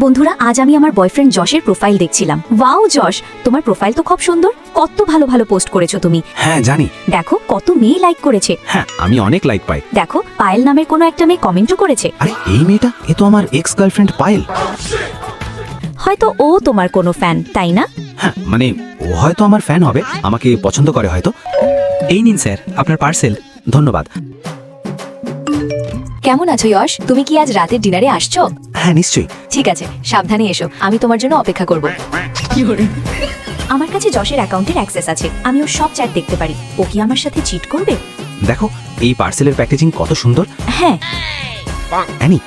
বন্ধুরা, আজ আমি আমার বয়ফ্রেন্ড যশের প্রোফাইল দেখছিলাম। ওয়াও যশ, তোমার প্রোফাইল তো খুব সুন্দর। কত ভালো ভালো পোস্ট করেছো তুমি। হ্যাঁ জানি। দেখো কত মেয়ে লাইক করেছে। হ্যাঁ আমি অনেক লাইক পাই। দেখো পায়েল নামের কোনো একটা মেয়ে কমেন্টও করেছে। আরে এই মেয়েটা, এ তো আমার এক্স গার্লফ্রেন্ড পায়েল। হয়তো ও তোমার কোনো ফ্যান, তাই না? হ্যাঁ মানে ও হয়তো আমার ফ্যান হবে, আমাকে পছন্দ করে হয়তো। এই নিন স্যার আপনার পার্সেল। ধন্যবাদ। কেমন আছো যশ? তুমি কি আজ রাতের ডিনারে আসছো? হ্যাঁ নিশ্চয়ই। ঠিক আছে, সাবধানে এসো, আমি তোমার জন্য অপেক্ষা করব। আমার কাছে যশের অ্যাকাউন্টের অ্যাক্সেস আছে, আমি ওর সব চ্যাট দেখতে পারি। ও কি আমার সাথে চিট করবে? দেখো এই পার্সেলের প্যাকেজিং কত সুন্দর। হ্যাঁ অ্যানি,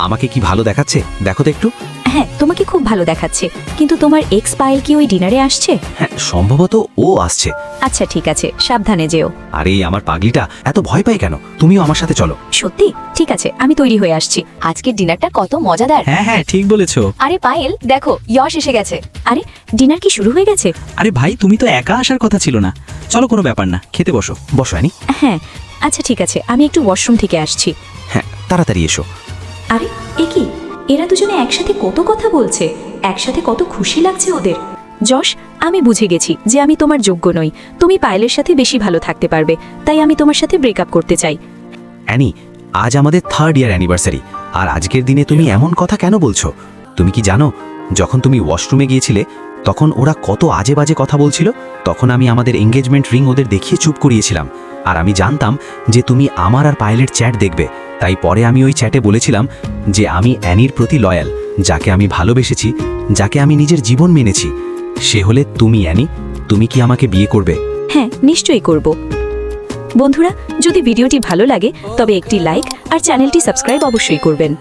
আমাকে কি ভালো দেখাচ্ছে, দেখো তো একটু। হ্যাঁ, তোমাকে খুব ভালো দেখাচ্ছে, কিন্তু তোমার এক্স পায়েল কি ওই ডিনারে আসছে? হ্যাঁ সম্ভবত ও আসছে। আচ্ছা ঠিক আছে, সাবধানে যেও। আরে আমার পাগলিটা এত ভয় পায় কেন? তুমিও আমার সাথে চলো। সত্যি? ঠিক আছে, আমি তৈরি হয়ে আসছি। আজকের ডিনারটা কত মজাদার। হ্যাঁ হ্যাঁ ঠিক বলেছো। আরে পায়েল দেখো, যশ এসে গেছে। আরে ডিনার কি শুরু হয়ে গেছে? আরে ভাই তুমি তো একা আসার কথা ছিল না। চলো কোনো ব্যাপার না, খেতে বসো। বসো অ্যানি। হ্যাঁ আচ্ছা ঠিক আছে, আমি একটু ওয়াশরুম থেকে আসছি। হ্যাঁ তাড়াতাড়ি এসো। আরে এ কি, এরা দুজনে একসাথে কত কথা বলছে, একসাথে কত খুশি লাগছে ওদের। যশ, আমি বুঝে গেছি যে আমি তোমার যোগ্য নই। তুমি পায়েলের সাথে বেশি ভালো থাকতে পারবে, তাই আমি তোমার সাথে ব্রেকআপ করতে চাই। অ্যানি, আজ আমাদের 3rd ইয়ার অ্যানিভার্সারি, আর আজকের দিনে তুমি এমন কথা কেন বলছো? তুমি কি জানো যখন তুমি ওয়াশরুমে গিয়েছিলে তখন ওরা কত আজে বাজে কথা বলছিল? তখন আমি আমাদের এঙ্গেজমেন্ট রিং ওদের দেখিয়ে চুপ করিয়েছিলাম, আর আমি জানতাম যে তুমি আমার আর পায়েলের চ্যাট দেখবে। তাই পরে আমি ওই চ্যাটে বলেছিলাম যে আমি অ্যানির প্রতি লয়াল, যাকে আমি ভালোবেসেছি, যাকে আমি নিজের জীবন মেনেছি, সে হলে তুমি। অ্যানি, তুমি কি আমাকে বিয়ে করবে? হ্যাঁ নিশ্চয়ই করব। বন্ধুরা, যদি ভিডিওটি ভালো লাগে তবে একটি লাইক আর চ্যানেলটি সাবস্ক্রাইব অবশ্যই করবেন।